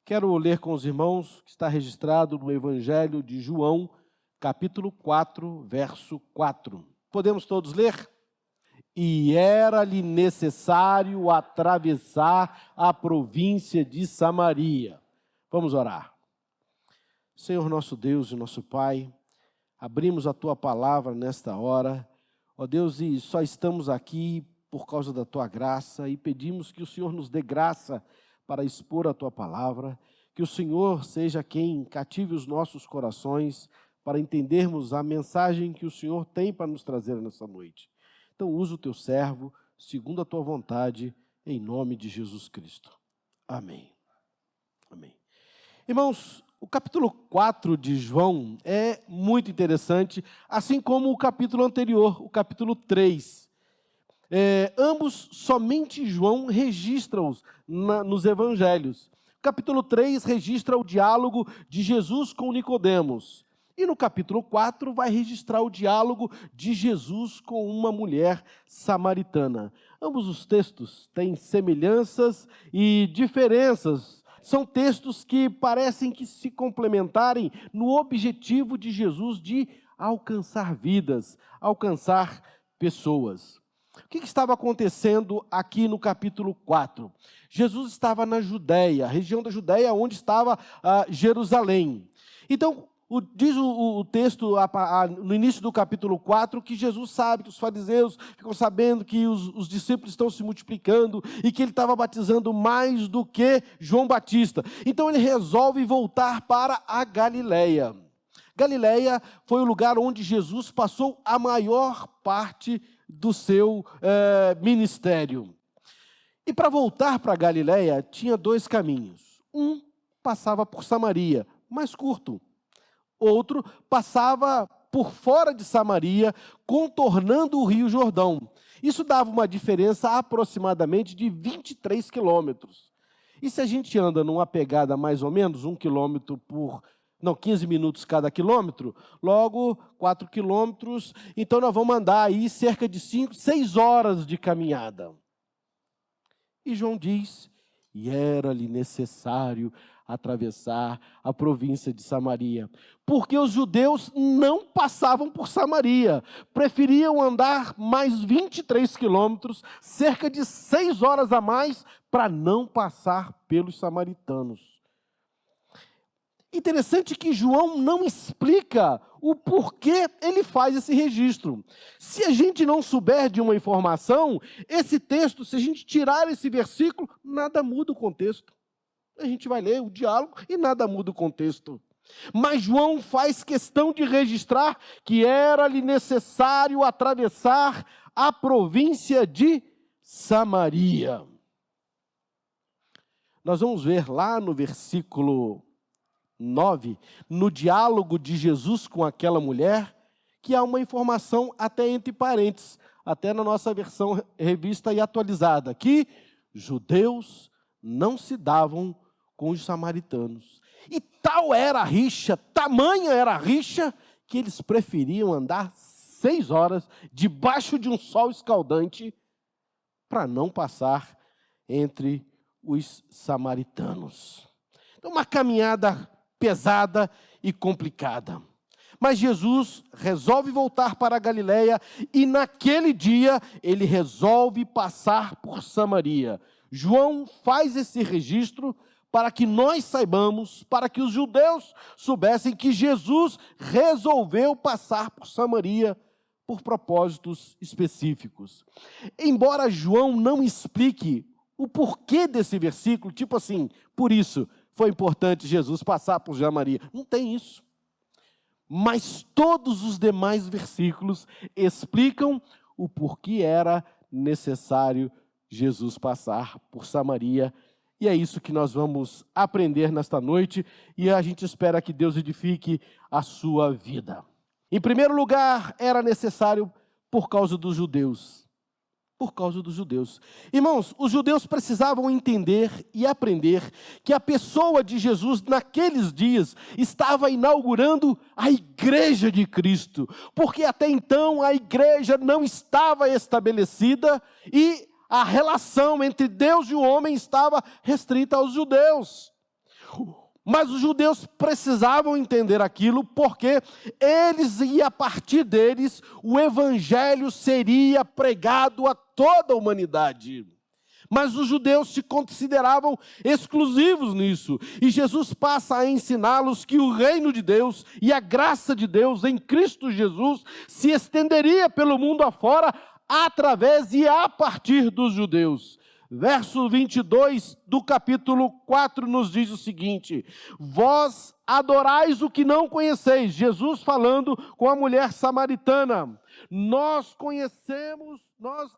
Quero ler com os irmãos, que está registrado no Evangelho de João, capítulo 4, verso 4. Podemos todos ler? E era-lhe necessário atravessar a província de Samaria. Vamos orar. Senhor nosso Deus e nosso Pai, abrimos a Tua palavra nesta hora. Ó Deus, e só estamos aqui por causa da Tua graça e pedimos que o Senhor nos dê graça para expor a Tua palavra, que o Senhor seja quem cative os nossos corações para entendermos a mensagem que o Senhor tem para nos trazer nessa noite. Então, usa o Teu servo, segundo a Tua vontade, em nome de Jesus Cristo. Amém. Amém. Irmãos, o capítulo 4 de João é muito interessante, assim como o capítulo anterior, o capítulo 3. Ambos, somente João registra-os nos evangelhos. O capítulo 3 registra o diálogo de Jesus com Nicodemos. E no capítulo 4 vai registrar o diálogo de Jesus com uma mulher samaritana. Ambos os textos têm semelhanças e diferenças. São textos que parecem que se complementarem no objetivo de Jesus de alcançar vidas, alcançar pessoas. O que estava acontecendo aqui no capítulo 4? Jesus estava na Judéia, a região da Judéia onde estava Jerusalém. Então, diz o texto no início do capítulo 4 que Jesus sabe que os fariseus ficam sabendo que os discípulos estão se multiplicando e que ele estava batizando mais do que João Batista. Então ele resolve voltar para a Galileia. Galileia foi o lugar onde Jesus passou a maior parte do seu ministério. E para voltar para a Galileia tinha dois caminhos. Um passava por Samaria, mais curto. Outro passava por fora de Samaria, contornando o Rio Jordão. Isso dava uma diferença aproximadamente de 23 quilômetros. E se a gente anda numa pegada mais ou menos, 15 minutos cada quilômetro, logo 4 quilômetros, então nós vamos andar aí cerca de 6 horas de caminhada. E João diz, e era-lhe necessário atravessar a província de Samaria, porque os judeus não passavam por Samaria, preferiam andar mais 23 quilômetros, cerca de 6 horas a mais, para não passar pelos samaritanos. Interessante que João não explica o porquê ele faz esse registro. Se a gente não souber de uma informação, esse texto, se a gente tirar esse versículo, nada muda o contexto. A gente vai ler o diálogo e nada muda o contexto. Mas João faz questão de registrar que era-lhe necessário atravessar a província de Samaria. Nós vamos ver lá no versículo 9, no diálogo de Jesus com aquela mulher, que há uma informação até entre parênteses, até na nossa versão revista e atualizada, que judeus não se davam com os samaritanos. E tal era a rixa, tamanha era a rixa, que eles preferiam andar 6 horas debaixo de um sol escaldante para não passar entre os samaritanos. Então, uma caminhada pesada e complicada. Mas Jesus resolve voltar para a Galileia e naquele dia ele resolve passar por Samaria. João faz esse registro para que nós saibamos, para que os judeus soubessem que Jesus resolveu passar por Samaria por propósitos específicos. Embora João não explique o porquê desse versículo, tipo assim, por isso foi importante Jesus passar por Samaria. Não tem isso. Mas todos os demais versículos explicam o porquê era necessário Jesus passar por Samaria. E é isso que nós vamos aprender nesta noite. E a gente espera que Deus edifique a sua vida. Em primeiro lugar, era necessário por causa dos judeus. Por causa dos judeus. Irmãos, os judeus precisavam entender e aprender que a pessoa de Jesus, naqueles dias, estava inaugurando a igreja de Cristo, porque até então a igreja não estava estabelecida e a relação entre Deus e o homem estava restrita aos judeus. Mas os judeus precisavam entender aquilo, porque eles e a partir deles o evangelho seria pregado a toda a humanidade. Mas os judeus se consideravam exclusivos nisso. E Jesus passa a ensiná-los que o reino de Deus e a graça de Deus em Cristo Jesus se estenderia pelo mundo afora, através e a partir dos judeus. Verso 22 do capítulo 4 nos diz o seguinte: vós adorais o que não conheceis. Jesus falando com a mulher samaritana. Nós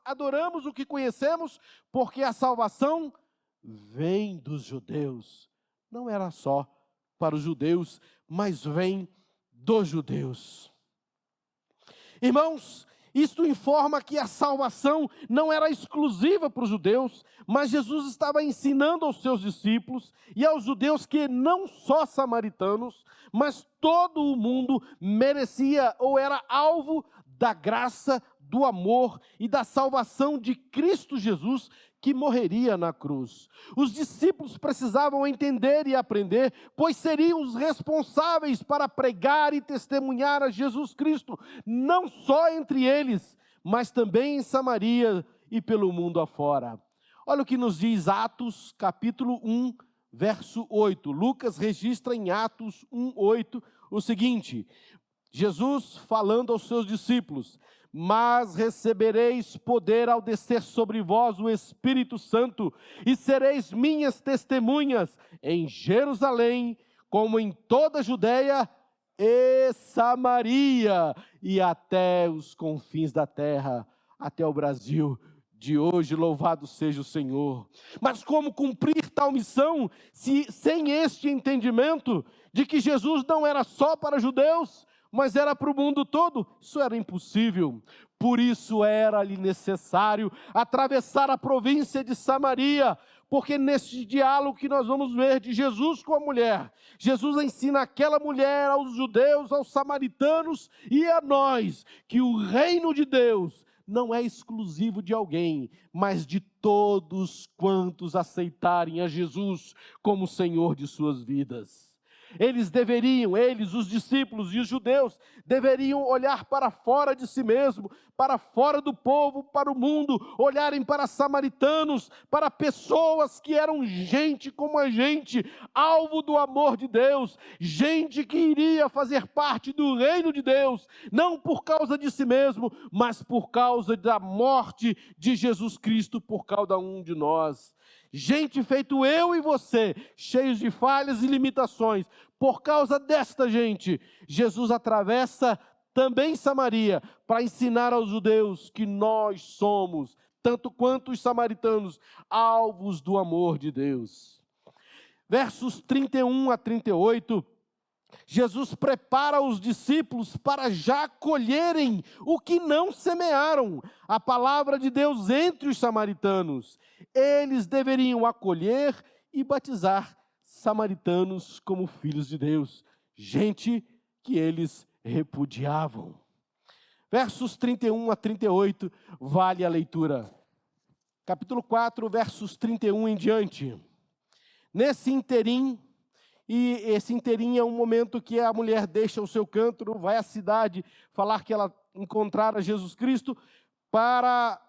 adoramos o que conhecemos, porque a salvação vem dos judeus. Não era só para os judeus, mas vem dos judeus. Irmãos, isto informa que a salvação não era exclusiva para os judeus, mas Jesus estava ensinando aos seus discípulos e aos judeus que não só samaritanos, mas todo o mundo merecia ou era alvo da graça, do amor e da salvação de Cristo Jesus, que morreria na cruz. Os discípulos precisavam entender e aprender, pois seriam os responsáveis para pregar e testemunhar a Jesus Cristo, não só entre eles, mas também em Samaria e pelo mundo afora. Olha o que nos diz Atos, capítulo 1, verso 8. Lucas registra em Atos 1, 8 o seguinte: Jesus falando aos seus discípulos: mas recebereis poder ao descer sobre vós o Espírito Santo, e sereis minhas testemunhas em Jerusalém, como em toda a Judéia e Samaria, e até os confins da terra, até o Brasil de hoje. Louvado seja o Senhor. Mas como cumprir tal missão, sem este entendimento de que Jesus não era só para judeus, mas era para o mundo todo? Isso era impossível. Por isso era-lhe necessário atravessar a província de Samaria, porque nesse diálogo que nós vamos ver de Jesus com a mulher, Jesus ensina aquela mulher, aos judeus, aos samaritanos e a nós, que o reino de Deus não é exclusivo de alguém, mas de todos quantos aceitarem a Jesus como Senhor de suas vidas. Eles, os discípulos e os judeus, deveriam olhar para fora de si mesmo, para fora do povo, para o mundo, olharem para samaritanos, para pessoas que eram gente como a gente, alvo do amor de Deus, gente que iria fazer parte do reino de Deus, não por causa de si mesmo, mas por causa da morte de Jesus Cristo por cada um de nós. Gente feito eu e você, cheios de falhas e limitações. Por causa desta gente, Jesus atravessa também Samaria para ensinar aos judeus que nós somos, tanto quanto os samaritanos, alvos do amor de Deus. Versos 31 a 38, Jesus prepara os discípulos para já colherem o que não semearam, a palavra de Deus entre os samaritanos. Eles deveriam acolher e batizar samaritanos como filhos de Deus, gente que eles repudiavam. Versos 31 a 38, vale a leitura. Capítulo 4, versos 31 em diante. Nesse interim, e esse interim é um momento que a mulher deixa o seu canto, vai à cidade falar que ela encontrara Jesus Cristo, para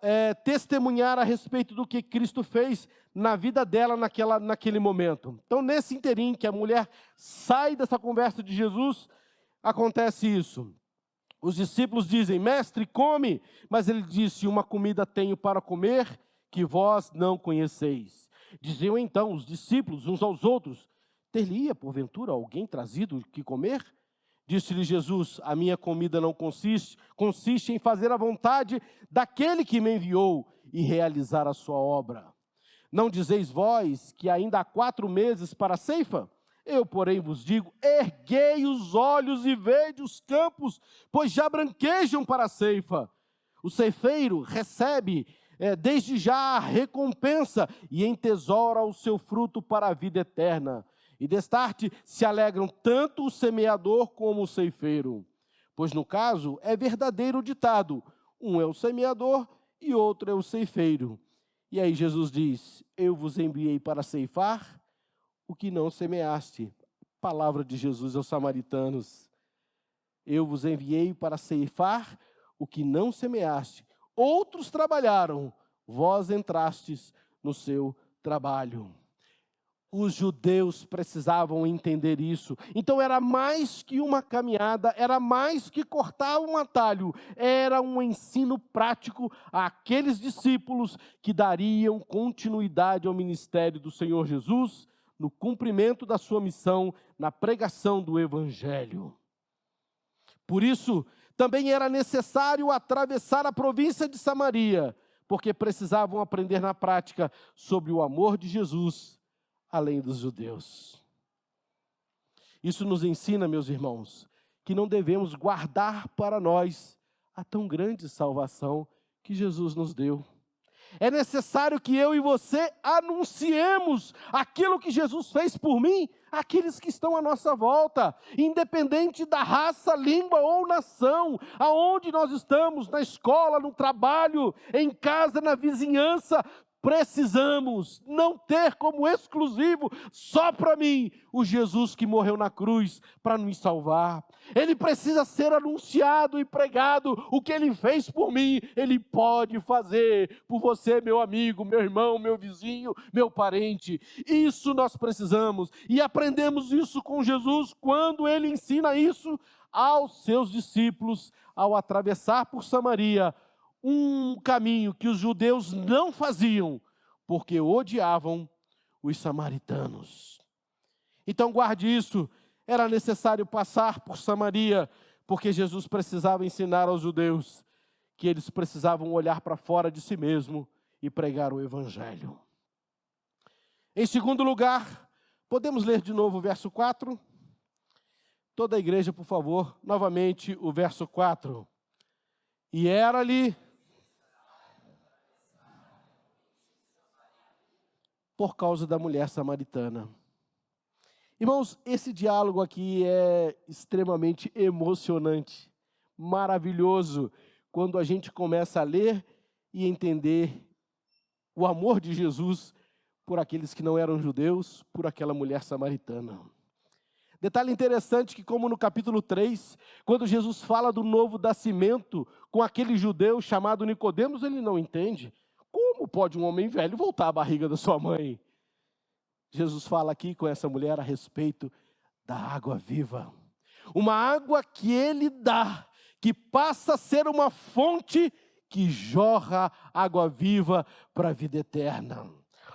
testemunhar a respeito do que Cristo fez na vida dela naquele momento. Então, nesse interim que a mulher sai dessa conversa de Jesus, acontece isso. Os discípulos dizem: mestre, come. Mas ele disse: uma comida tenho para comer que vós não conheceis. Diziam então os discípulos uns aos outros: ter-lhe-ia porventura alguém trazido que comer? Disse-lhe Jesus: a minha comida não consiste em fazer a vontade daquele que me enviou e realizar a sua obra. Não dizeis vós que ainda há 4 meses para a ceifa? Eu, porém, vos digo: erguei os olhos e vede os campos, pois já branquejam para a ceifa. O ceifeiro recebe desde já a recompensa e entesoura o seu fruto para a vida eterna. E destarte se alegram tanto o semeador como o ceifeiro. Pois no caso é verdadeiro o ditado: um é o semeador e outro é o ceifeiro. E aí Jesus diz: eu vos enviei para ceifar o que não semeaste. Palavra de Jesus aos samaritanos. Eu vos enviei para ceifar o que não semeaste. Outros trabalharam, vós entrastes no seu trabalho. Os judeus precisavam entender isso. Então era mais que uma caminhada, era mais que cortar um atalho, era um ensino prático àqueles discípulos que dariam continuidade ao ministério do Senhor Jesus, no cumprimento da sua missão, na pregação do Evangelho. Por isso, também era necessário atravessar a província de Samaria, porque precisavam aprender na prática sobre o amor de Jesus, além dos judeus. Isso nos ensina, meus irmãos, que não devemos guardar para nós a tão grande salvação que Jesus nos deu. É necessário que eu e você anunciemos aquilo que Jesus fez por mim àqueles que estão à nossa volta, independente da raça, língua ou nação, aonde nós estamos, na escola, no trabalho, em casa, na vizinhança. Precisamos não ter como exclusivo, só para mim, o Jesus que morreu na cruz para nos salvar. Ele precisa ser anunciado e pregado. O que Ele fez por mim, Ele pode fazer por você, meu amigo, meu irmão, meu vizinho, meu parente. Isso nós precisamos. E aprendemos isso com Jesus quando Ele ensina isso aos seus discípulos ao atravessar por Samaria, um caminho que os judeus não faziam, porque odiavam os samaritanos. Então guarde isso, era necessário passar por Samaria, porque Jesus precisava ensinar aos judeus que eles precisavam olhar para fora de si mesmo e pregar o Evangelho. Em segundo lugar, podemos ler de novo o verso 4? Toda a igreja, por favor, novamente o verso 4. E era-lhe por causa da mulher samaritana. Irmãos, esse diálogo aqui é extremamente emocionante, maravilhoso, quando a gente começa a ler e entender o amor de Jesus por aqueles que não eram judeus, por aquela mulher samaritana. Detalhe interessante que, como no capítulo 3, quando Jesus fala do novo nascimento com aquele judeu chamado Nicodemos, ele não entende. Como pode um homem velho voltar à barriga da sua mãe? Jesus fala aqui com essa mulher a respeito da água viva. Uma água que Ele dá, que passa a ser uma fonte que jorra água viva para a vida eterna.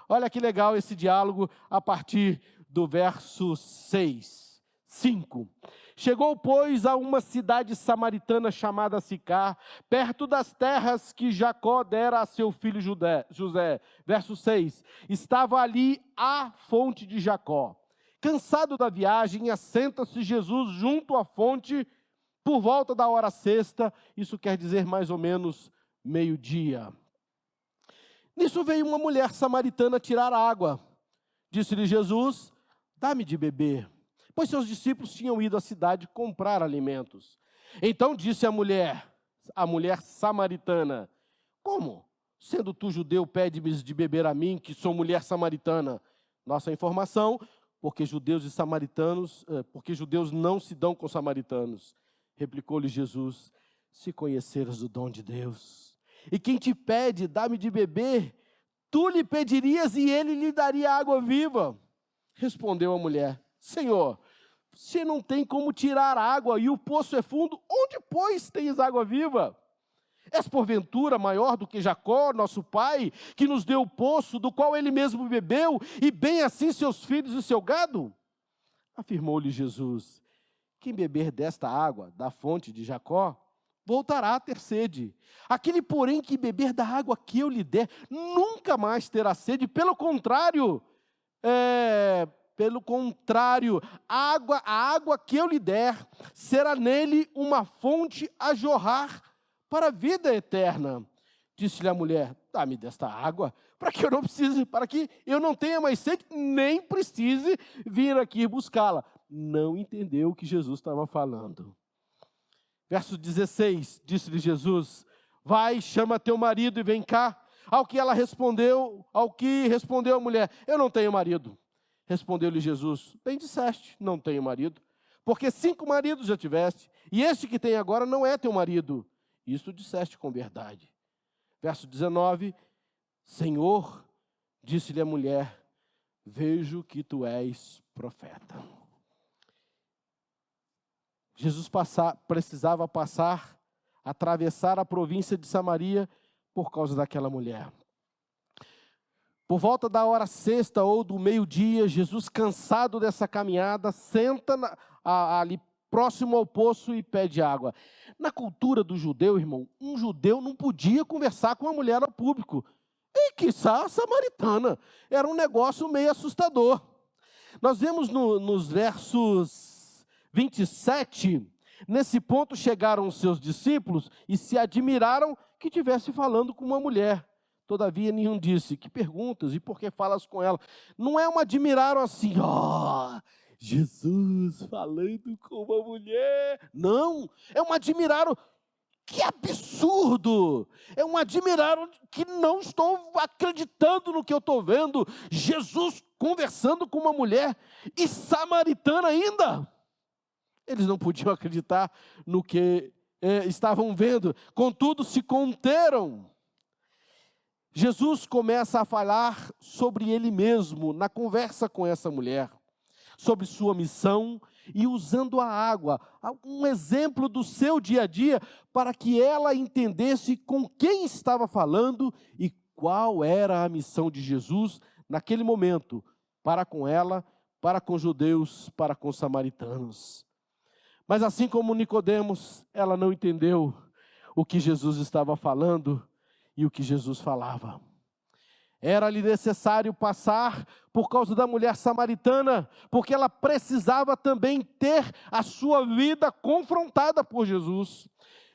Olha que legal esse diálogo a partir do verso 5. Chegou, pois, a uma cidade samaritana chamada Sicar, perto das terras que Jacó dera a seu filho José. Verso 6. Estava ali a fonte de Jacó. Cansado da viagem, assenta-se Jesus junto à fonte por volta da hora sexta. Isso quer dizer mais ou menos meio-dia. Nisso veio uma mulher samaritana tirar água. Disse-lhe Jesus: dá-me de beber. Pois seus discípulos tinham ido à cidade comprar alimentos. Então disse a mulher samaritana: como? Sendo tu judeu, pede-me de beber a mim, que sou mulher samaritana? Nossa informação, porque judeus não se dão com samaritanos. Replicou-lhe Jesus: se conheceres o dom de Deus, e quem te pede, dá-me de beber, tu lhe pedirias e ele lhe daria água viva. Respondeu a mulher: Senhor, você não tem como tirar água e o poço é fundo, onde, pois, tens água viva? És porventura maior do que Jacó, nosso pai, que nos deu o poço, do qual ele mesmo bebeu, e bem assim seus filhos e seu gado? Afirmou-lhe Jesus: quem beber desta água, da fonte de Jacó, voltará a ter sede. Aquele, porém, que beber da água que eu lhe der, nunca mais terá sede, pelo contrário, a água que eu lhe der, será nele uma fonte a jorrar para a vida eterna. Disse-lhe a mulher: dá-me desta água, para que eu não tenha mais sede, nem precise vir aqui buscá-la. Não entendeu o que Jesus estava falando. Verso 16, disse-lhe Jesus: vai, chama teu marido e vem cá. Ao que respondeu a mulher: eu não tenho marido. Respondeu-lhe Jesus: bem disseste, não tenho marido. Porque 5 maridos já tiveste, e este que tem agora não é teu marido. Isto disseste com verdade. Verso 19: Senhor, disse-lhe a mulher, vejo que tu és profeta. Jesus precisava atravessar a província de Samaria por causa daquela mulher. Por volta da hora sexta ou do meio-dia, Jesus, cansado dessa caminhada, senta ali próximo ao poço e pede água. Na cultura do judeu, irmão, um judeu não podia conversar com uma mulher ao público. E quiçá a samaritana. Era um negócio meio assustador. Nós vemos nos versos 27, nesse ponto chegaram os seus discípulos e se admiraram que estivesse falando com uma mulher. Todavia nenhum disse, que perguntas e por que falas com ela? Não é um admiraram assim, Jesus falando com uma mulher. Não, é um admiraram, que absurdo. É um admiraram que não estou acreditando no que eu estou vendo. Jesus conversando com uma mulher e samaritana ainda. Eles não podiam acreditar no que estavam vendo, contudo se conteram. Jesus começa a falar sobre ele mesmo, na conversa com essa mulher, sobre sua missão e usando a água, um exemplo do seu dia a dia, para que ela entendesse com quem estava falando e qual era a missão de Jesus naquele momento, para com ela, para com os judeus, para com os samaritanos. Mas assim como Nicodemos, ela não entendeu o que Jesus estava falando e o que Jesus falava. Era-lhe necessário passar por causa da mulher samaritana, porque ela precisava também ter a sua vida confrontada por Jesus.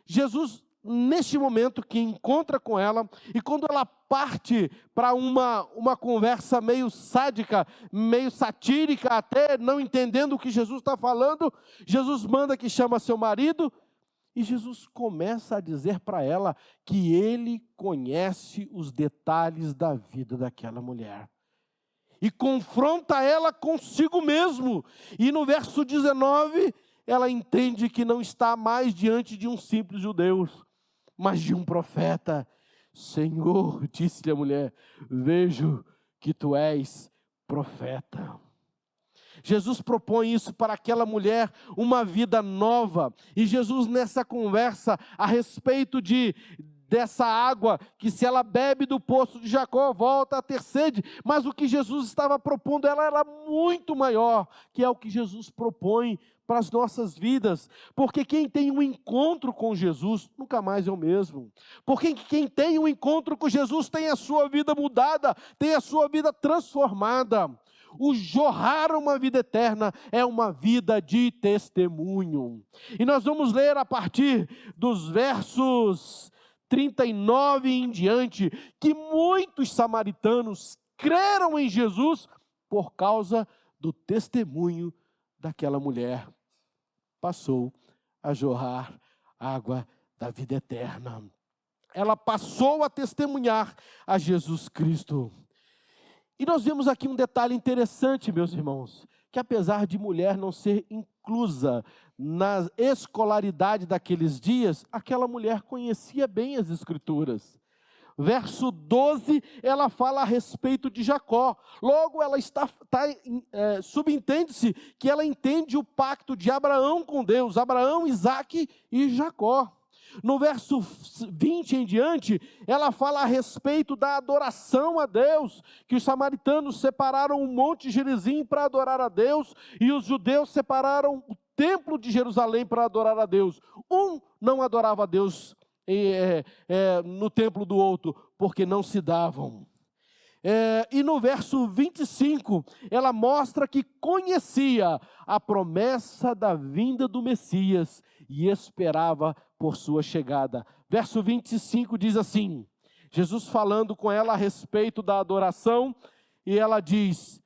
Jesus, neste momento que encontra com ela, e quando ela parte para uma conversa meio sádica, meio satírica, até não entendendo o que Jesus está falando, Jesus manda que chama seu marido, e Jesus começa a dizer para ela que ele conhece os detalhes da vida daquela mulher. E confronta ela consigo mesmo. E no verso 19, ela entende que não está mais diante de um simples judeu, mas de um profeta. Senhor, disse-lhe a mulher, vejo que tu és profeta. Jesus propõe isso para aquela mulher, uma vida nova. E Jesus nessa conversa a respeito dessa água, que se ela bebe do poço de Jacó, volta a ter sede. Mas o que Jesus estava propondo, ela era muito maior, que é o que Jesus propõe para as nossas vidas. Porque quem tem um encontro com Jesus, nunca mais é o mesmo. Porque quem tem um encontro com Jesus, tem a sua vida mudada, tem a sua vida transformada. O jorrar uma vida eterna é uma vida de testemunho. E nós vamos ler a partir dos versos 39 em diante, que muitos samaritanos creram em Jesus por causa do testemunho daquela mulher. Passou a jorrar água da vida eterna. Ela passou a testemunhar a Jesus Cristo. E nós vemos aqui um detalhe interessante, meus irmãos, que apesar de mulher não ser inclusa na escolaridade daqueles dias, aquela mulher conhecia bem as Escrituras. Verso 12, ela fala a respeito de Jacó. Logo, ela subentende-se que ela entende o pacto de Abraão com Deus, Abraão, Isaque e Jacó. No verso 20 em diante, ela fala a respeito da adoração a Deus, que os samaritanos separaram o Monte Gerizim para adorar a Deus, e os judeus separaram o templo de Jerusalém para adorar a Deus. Um não adorava a Deus no templo do outro, porque não se davam. E no verso 25, ela mostra que conhecia a promessa da vinda do Messias e esperava por sua chegada. Verso 25 diz assim, Jesus falando com ela a respeito da adoração, e ela diz,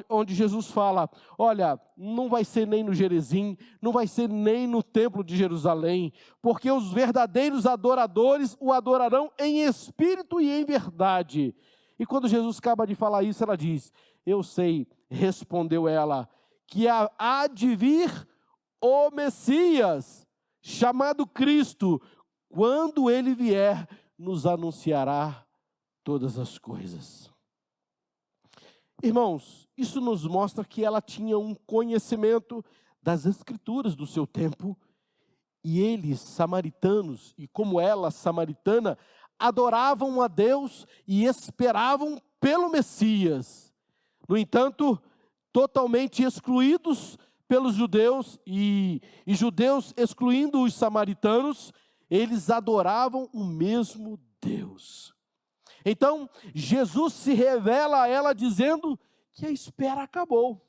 onde Jesus fala, olha, não vai ser nem no Gerizim, não vai ser nem no templo de Jerusalém, porque os verdadeiros adoradores o adorarão em espírito e em verdade. E quando Jesus acaba de falar isso, ela diz, Eu sei, respondeu ela, que há de vir o Messias, chamado Cristo. Quando ele vier, nos anunciará todas as coisas. Irmãos, isso nos mostra que ela tinha um conhecimento das Escrituras do seu tempo, e eles, samaritanos, e como ela, samaritana, adoravam a Deus e esperavam pelo Messias. No entanto, totalmente excluídos pelos judeus, e judeus excluindo os samaritanos, eles adoravam o mesmo Deus. Então, Jesus se revela a ela dizendo que a espera acabou.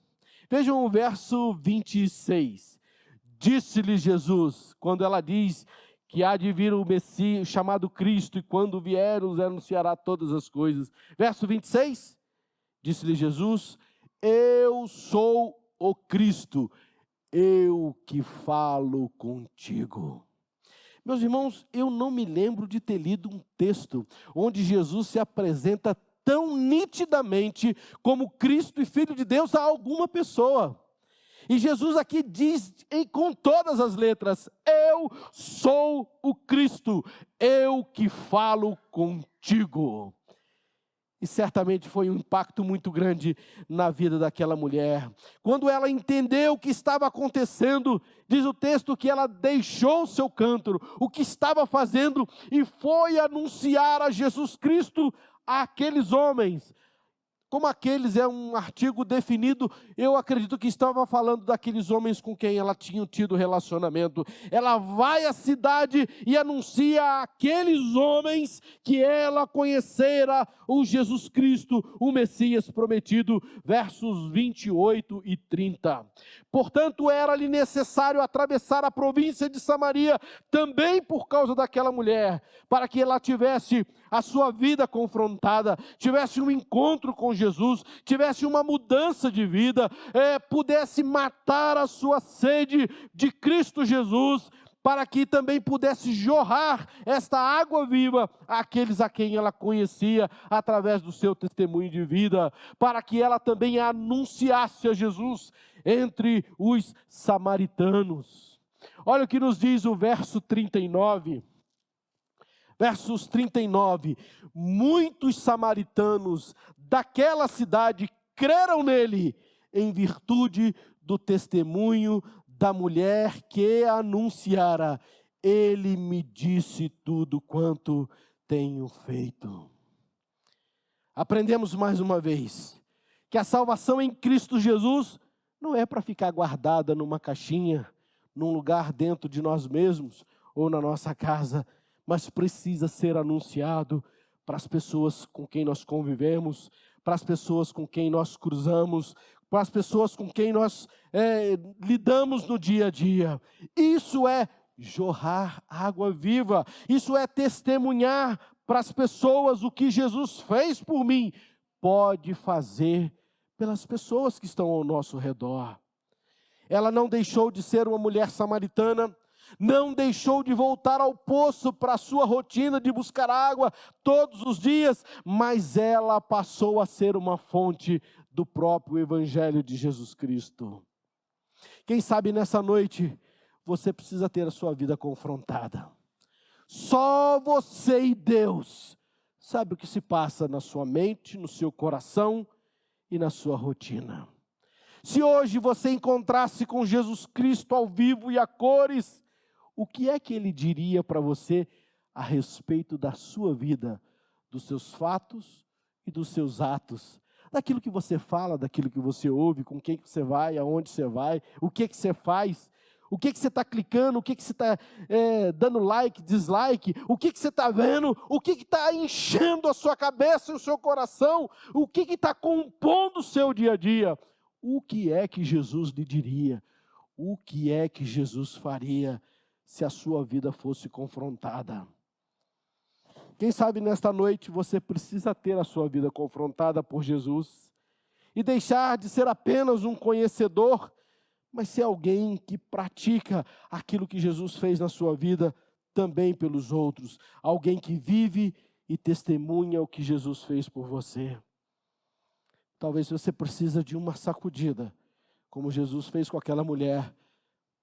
Vejam o verso 26. Disse-lhe Jesus, quando ela diz que há de vir o Messias chamado Cristo, e quando vier nos anunciará todas as coisas. Verso 26, disse-lhe Jesus, eu sou o Cristo, eu que falo contigo. Meus irmãos, eu não me lembro de ter lido um texto onde Jesus se apresenta tão nitidamente como Cristo e Filho de Deus a alguma pessoa. E Jesus aqui diz com todas as letras, eu sou o Cristo, eu que falo contigo. E certamente foi um impacto muito grande na vida daquela mulher. Quando ela entendeu o que estava acontecendo, diz o texto que ela deixou o seu cântaro, o que estava fazendo, e foi anunciar a Jesus Cristo àqueles homens. Como aqueles é um artigo definido, eu acredito que estava falando daqueles homens com quem ela tinha tido relacionamento. Ela vai à cidade e anuncia àqueles homens que ela conhecera o Jesus Cristo, o Messias prometido, versos 28 e 30. Portanto, era-lhe necessário atravessar a província de Samaria, também por causa daquela mulher, para que ela tivesse a sua vida confrontada, tivesse um encontro com Jesus, tivesse uma mudança de vida, pudesse matar a sua sede de Cristo Jesus, para que também pudesse jorrar esta água viva àqueles a quem ela conhecia através do seu testemunho de vida, para que ela também anunciasse a Jesus entre os samaritanos. Olha o que nos diz o verso 39. Versos 39, muitos samaritanos daquela cidade creram nele, em virtude do testemunho da mulher que anunciara, ele me disse tudo quanto tenho feito. Aprendemos mais uma vez, que a salvação em Cristo Jesus não é para ficar guardada numa caixinha, num lugar dentro de nós mesmos, ou na nossa casa, mas precisa ser anunciado para as pessoas com quem nós convivemos, para as pessoas com quem nós cruzamos, para as pessoas com quem nós lidamos no dia a dia. Isso é jorrar água viva, isso é testemunhar para as pessoas o que Jesus fez por mim, pode fazer pelas pessoas que estão ao nosso redor. Ela não deixou de ser uma mulher samaritana, não deixou de voltar ao poço para a sua rotina de buscar água todos os dias, mas ela passou a ser uma fonte do próprio Evangelho de Jesus Cristo. Quem sabe nessa noite você precisa ter a sua vida confrontada. Só você e Deus sabe o que se passa na sua mente, no seu coração e na sua rotina. Se hoje você encontrasse com Jesus Cristo ao vivo e a cores, o que é que Ele diria para você a respeito da sua vida, dos seus fatos e dos seus atos? Daquilo que você fala, daquilo que você ouve, com quem que você vai, aonde você vai, o que você faz, o que você está clicando, o que você está dando like, dislike, o que você está vendo, o que está enchendo a sua cabeça e o seu coração, o que está compondo o seu dia a dia. O que é que Jesus lhe diria? O que é que Jesus faria se a sua vida fosse confrontada? Quem sabe nesta noite você precisa ter a sua vida confrontada por Jesus e deixar de ser apenas um conhecedor, mas ser alguém que pratica aquilo que Jesus fez na sua vida também pelos outros, alguém que vive e testemunha o que Jesus fez por você. Talvez você precisa de uma sacudida, como Jesus fez com aquela mulher,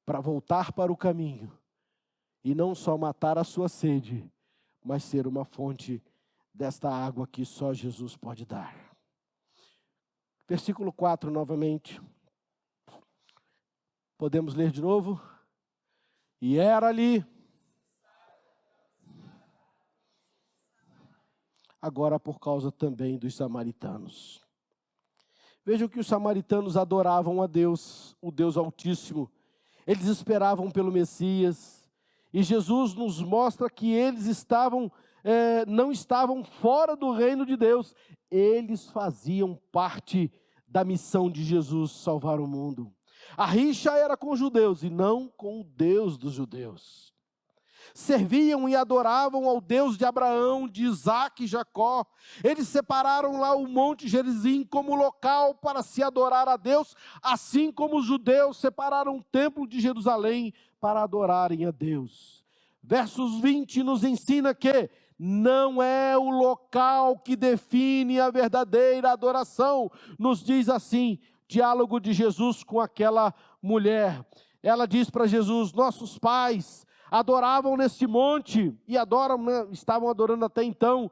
para voltar para o caminho e não só matar a sua sede, mas ser uma fonte desta água que só Jesus pode dar. Versículo 4 novamente. Podemos ler de novo? E era ali. Agora por causa também dos samaritanos. Vejam que os samaritanos adoravam a Deus, o Deus Altíssimo. Eles esperavam pelo Messias. E Jesus nos mostra que eles não estavam fora do reino de Deus. Eles faziam parte da missão de Jesus, salvar o mundo. A rixa era com os judeus e não com o Deus dos judeus. Serviam e adoravam ao Deus de Abraão, de Isaac e Jacó. Eles separaram lá o Monte Gerizim como local para se adorar a Deus, assim como os judeus separaram o templo de Jerusalém para adorarem a Deus. Versos 20 nos ensina que não é o local que define a verdadeira adoração. Nos diz assim, diálogo de Jesus com aquela mulher. Ela diz para Jesus: nossos pais adoravam neste monte e estavam adorando até então.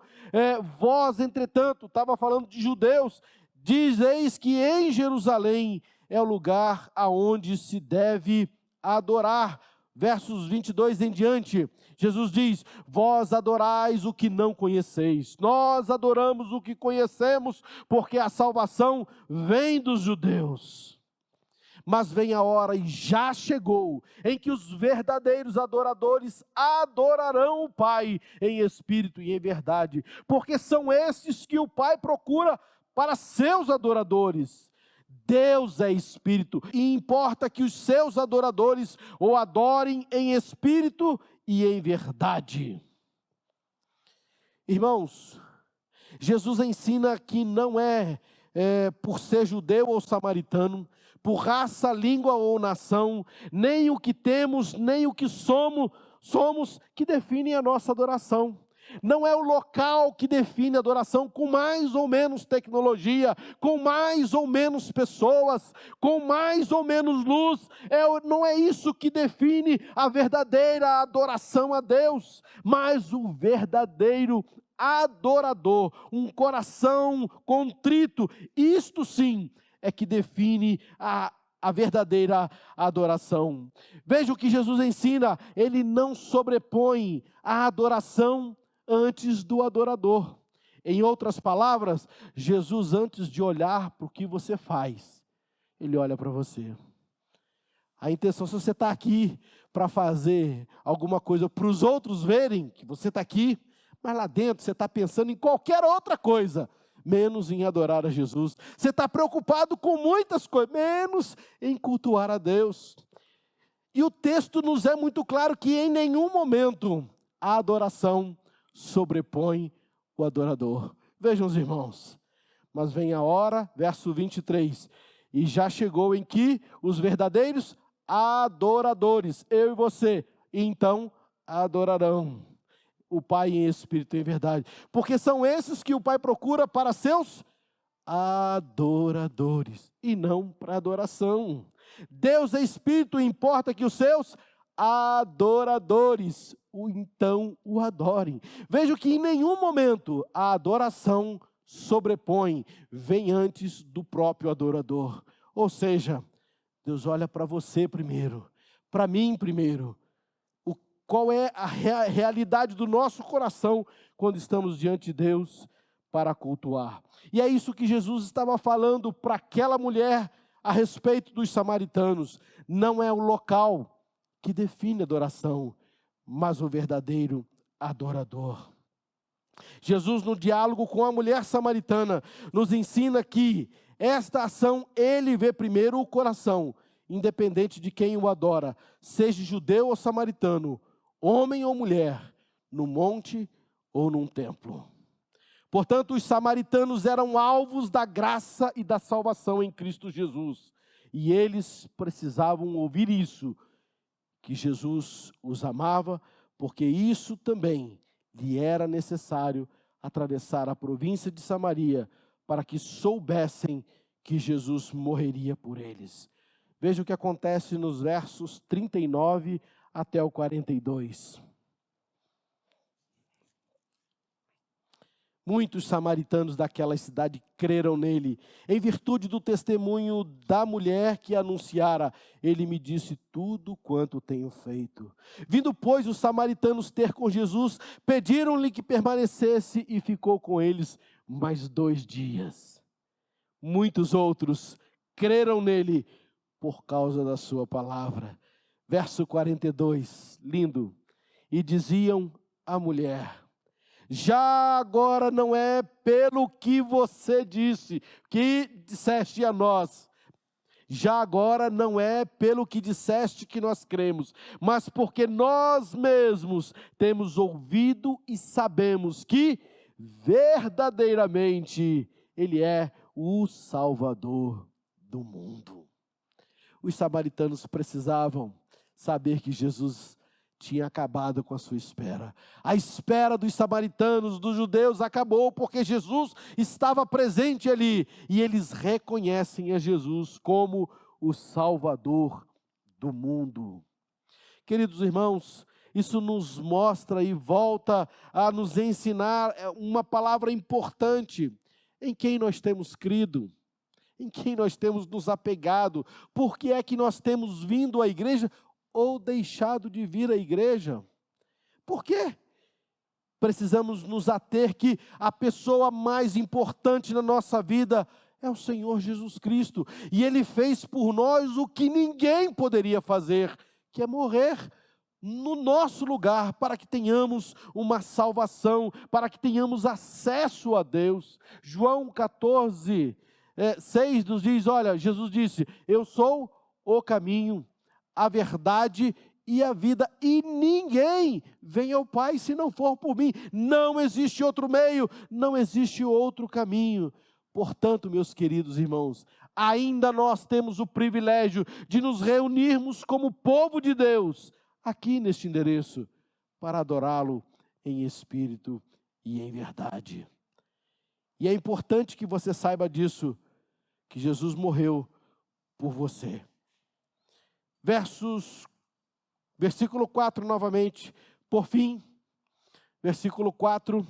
Vós, entretanto, estava falando de judeus, dizeis que em Jerusalém é o lugar aonde se deve adorar. Versos 22 em diante, Jesus diz: vós adorais o que não conheceis, nós adoramos o que conhecemos, porque a salvação vem dos judeus. Mas vem a hora, e já chegou, em que os verdadeiros adoradores adorarão o Pai em espírito e em verdade, porque são esses que o Pai procura para seus adoradores. Deus é espírito, e importa que os seus adoradores o adorem em espírito e em verdade. Irmãos, Jesus ensina que não é por ser judeu ou samaritano, por raça, língua ou nação, nem o que temos, nem o que somos que definem a nossa adoração. Não é o local que define a adoração, com mais ou menos tecnologia, com mais ou menos pessoas, com mais ou menos luz. Não é isso que define a verdadeira adoração a Deus, mas o verdadeiro adorador, um coração contrito. Isto sim é que define a verdadeira adoração. Veja o que Jesus ensina: ele não sobrepõe a adoração antes do adorador. Em outras palavras, Jesus, antes de olhar para o que você faz, ele olha para você. A intenção, se você está aqui para fazer alguma coisa para os outros verem que você está aqui, mas lá dentro você está pensando em qualquer outra coisa, menos em adorar a Jesus. Você está preocupado com muitas coisas, menos em cultuar a Deus. E o texto nos é muito claro que em nenhum momento a adoração sobrepõe o adorador. Vejam os irmãos, mas vem a hora, verso 23, e já chegou em que os verdadeiros adoradores, eu e você, então adorarão o Pai em espírito e em verdade, porque são esses que o Pai procura para seus adoradores, e não para adoração. Deus é espírito, importa que os seus adoradores então o adorem. Veja que em nenhum momento a adoração sobrepõe, vem antes do próprio adorador. Ou seja, Deus olha para você primeiro, para mim primeiro. Qual é a realidade do nosso coração quando estamos diante de Deus para cultuar? E é isso que Jesus estava falando para aquela mulher a respeito dos samaritanos. Não é o local que define a adoração, mas o verdadeiro adorador. Jesus, no diálogo com a mulher samaritana, nos ensina que esta ação, ele vê primeiro o coração, independente de quem o adora, seja judeu ou samaritano, homem ou mulher, no monte ou num templo. Portanto, os samaritanos eram alvos da graça e da salvação em Cristo Jesus. E eles precisavam ouvir isso, que Jesus os amava, porque isso também lhe era necessário atravessar a província de Samaria para que soubessem que Jesus morreria por eles. Veja o que acontece nos versos 39 até o 42. Muitos samaritanos daquela cidade creram nele, em virtude do testemunho da mulher que anunciara: ele me disse tudo quanto tenho feito. Vindo, pois, os samaritanos ter com Jesus, pediram-lhe que permanecesse e ficou com eles mais 2 dias. Muitos outros creram nele por causa da sua palavra. Verso 42, lindo. E diziam à mulher: já agora não é pelo que você disse, que disseste a nós. Já agora não é pelo que disseste que nós cremos, mas porque nós mesmos temos ouvido e sabemos que verdadeiramente Ele é o Salvador do mundo. Os samaritanos precisavam saber que Jesus tinha acabado com a sua espera. A espera dos samaritanos, dos judeus, acabou porque Jesus estava presente ali. E eles reconhecem a Jesus como o Salvador do mundo. Queridos irmãos, isso nos mostra e volta a nos ensinar uma palavra importante. Em quem nós temos crido? Em quem nós temos nos apegado? Por que é que nós temos vindo à igreja ou deixado de vir à igreja? Por quê? Precisamos nos ater que a pessoa mais importante na nossa vida é o Senhor Jesus Cristo. E Ele fez por nós o que ninguém poderia fazer, que é morrer no nosso lugar, para que tenhamos uma salvação, para que tenhamos acesso a Deus. João 14, 6 nos diz, olha, Jesus disse: eu sou o caminho, a verdade e a vida, e ninguém vem ao Pai se não for por mim. Não existe outro meio, não existe outro caminho. Portanto, meus queridos irmãos, ainda nós temos o privilégio de nos reunirmos como povo de Deus, aqui neste endereço, para adorá-lo em espírito e em verdade. E é importante que você saiba disso, que Jesus morreu por você. Versículo 4 novamente, por fim, versículo 4.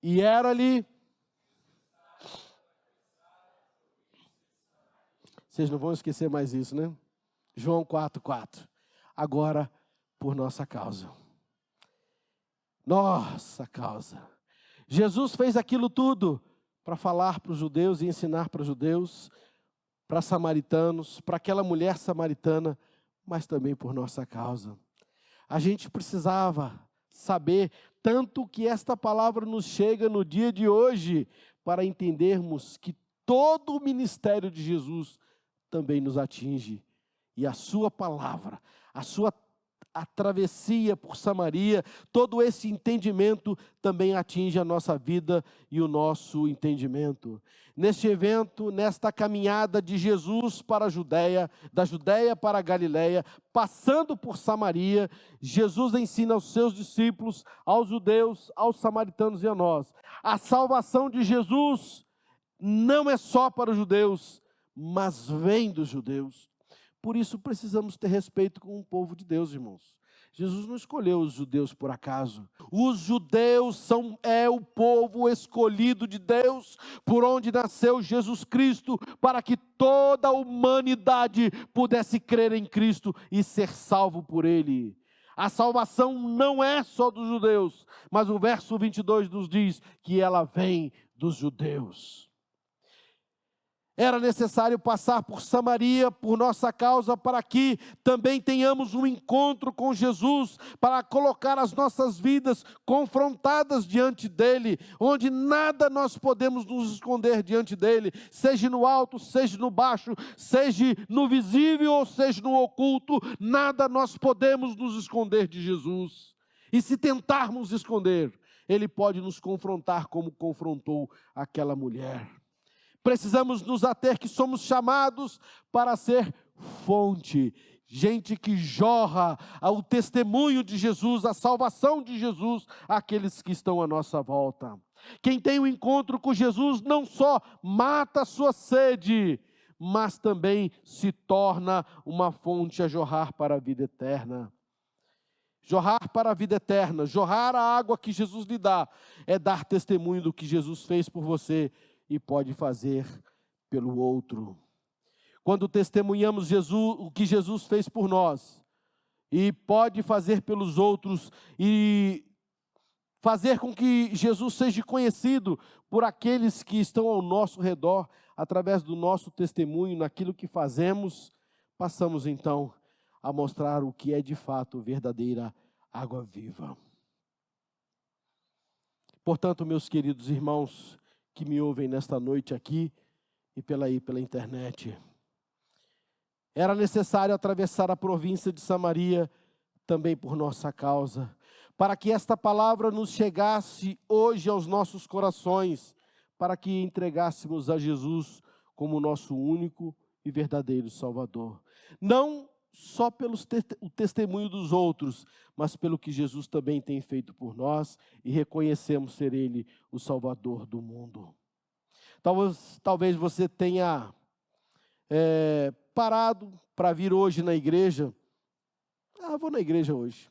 E era-lhe... Vocês não vão esquecer mais isso, né? João 4:4. Agora, por nossa causa. Nossa causa. Jesus fez aquilo tudo para falar para os judeus e ensinar para os judeus, para samaritanos, para aquela mulher samaritana, mas também por nossa causa. A gente precisava saber tanto que esta palavra nos chega no dia de hoje, para entendermos que todo o ministério de Jesus também nos atinge. E a sua palavra, a travessia por Samaria, todo esse entendimento também atinge a nossa vida e o nosso entendimento. Neste evento, nesta caminhada de Jesus para a Judeia, da Judeia para a Galileia, passando por Samaria, Jesus ensina aos seus discípulos, aos judeus, aos samaritanos e a nós: a salvação de Jesus não é só para os judeus, mas vem dos judeus. Por isso precisamos ter respeito com o povo de Deus, irmãos. Jesus não escolheu os judeus por acaso. Os judeus é o povo escolhido de Deus, por onde nasceu Jesus Cristo, para que toda a humanidade pudesse crer em Cristo e ser salvo por Ele. A salvação não é só dos judeus, mas o verso 22 nos diz que ela vem dos judeus. Era necessário passar por Samaria, por nossa causa, para que também tenhamos um encontro com Jesus, para colocar as nossas vidas confrontadas diante dEle, onde nada nós podemos nos esconder diante dEle, seja no alto, seja no baixo, seja no visível ou seja no oculto, nada nós podemos nos esconder de Jesus. E se tentarmos esconder, Ele pode nos confrontar como confrontou aquela mulher. Precisamos nos ater que somos chamados para ser fonte, gente que jorra o testemunho de Jesus, a salvação de Jesus àqueles que estão à nossa volta. Quem tem um encontro com Jesus não só mata a sua sede, mas também se torna uma fonte a jorrar para a vida eterna. Jorrar para a vida eterna, jorrar a água que Jesus lhe dá, é dar testemunho do que Jesus fez por você e pode fazer pelo outro. Quando testemunhamos Jesus, o que Jesus fez por nós, e pode fazer pelos outros, e fazer com que Jesus seja conhecido por aqueles que estão ao nosso redor, através do nosso testemunho, naquilo que fazemos, passamos então a mostrar o que é de fato verdadeira água viva. Portanto, meus queridos irmãos que me ouvem nesta noite aqui e pela internet, era necessário atravessar a província de Samaria também por nossa causa, para que esta palavra nos chegasse hoje aos nossos corações, para que entregássemos a Jesus como nosso único e verdadeiro Salvador. Não só pelo testemunho dos outros, mas pelo que Jesus também tem feito por nós, e reconhecemos ser Ele o Salvador do mundo. Talvez você tenha parado para vir hoje na igreja. Vou na igreja hoje.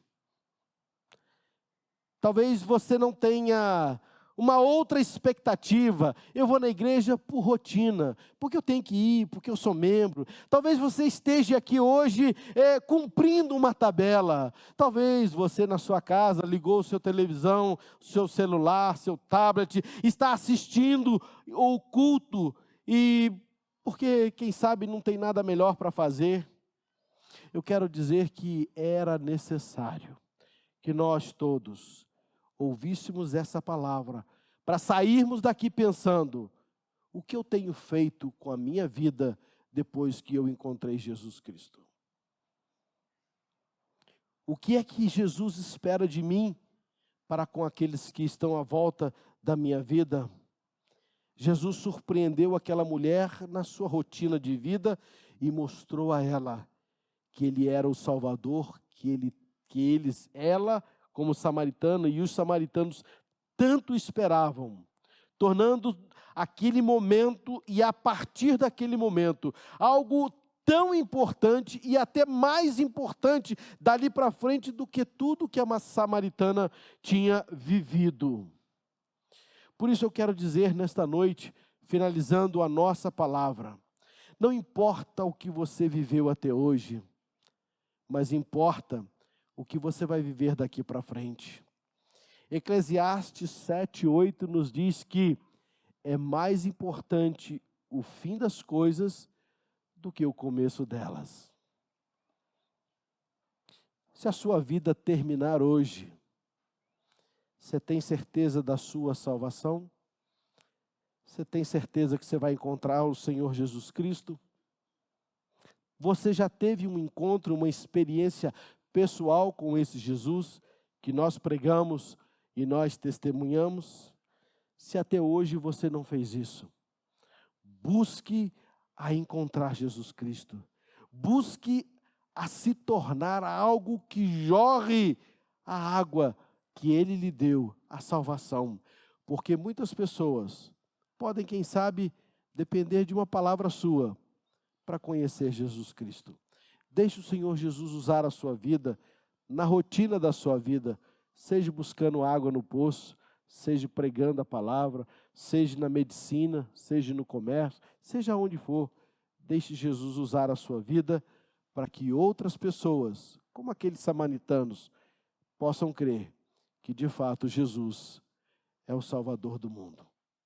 Talvez você não tenha uma outra expectativa. Eu vou na igreja por rotina, porque eu tenho que ir, porque eu sou membro. Talvez você esteja aqui hoje cumprindo uma tabela. Talvez você na sua casa ligou sua televisão, seu celular, seu tablet, está assistindo o culto e porque, quem sabe, não tem nada melhor para fazer. Eu quero dizer que era necessário que nós todos ouvíssemos essa palavra, para sairmos daqui pensando: o que eu tenho feito com a minha vida depois que eu encontrei Jesus Cristo? O que é que Jesus espera de mim para com aqueles que estão à volta da minha vida? Jesus surpreendeu aquela mulher na sua rotina de vida e mostrou a ela que Ele era o Salvador, ela, como samaritana, e os samaritanos tanto esperavam, tornando aquele momento, e a partir daquele momento, algo tão importante e até mais importante dali para frente do que tudo que a samaritana tinha vivido. Por isso eu quero dizer nesta noite, finalizando a nossa palavra, não importa o que você viveu até hoje, mas importa o que você vai viver daqui para frente. Eclesiastes 7:8 nos diz que é mais importante o fim das coisas do que o começo delas. Se a sua vida terminar hoje, você tem certeza da sua salvação? Você tem certeza que você vai encontrar o Senhor Jesus Cristo? Você já teve um encontro, uma experiência pessoal com esse Jesus que nós pregamos e nós testemunhamos? Se até hoje você não fez isso, busque a encontrar Jesus Cristo. Busque a se tornar algo que jorre a água que Ele lhe deu, a salvação. Porque muitas pessoas podem, quem sabe, depender de uma palavra sua para conhecer Jesus Cristo. Deixe o Senhor Jesus usar a sua vida, na rotina da sua vida, seja buscando água no poço, seja pregando a palavra, seja na medicina, seja no comércio, seja onde for. Deixe Jesus usar a sua vida para que outras pessoas, como aqueles samaritanos, possam crer que de fato Jesus é o Salvador do mundo.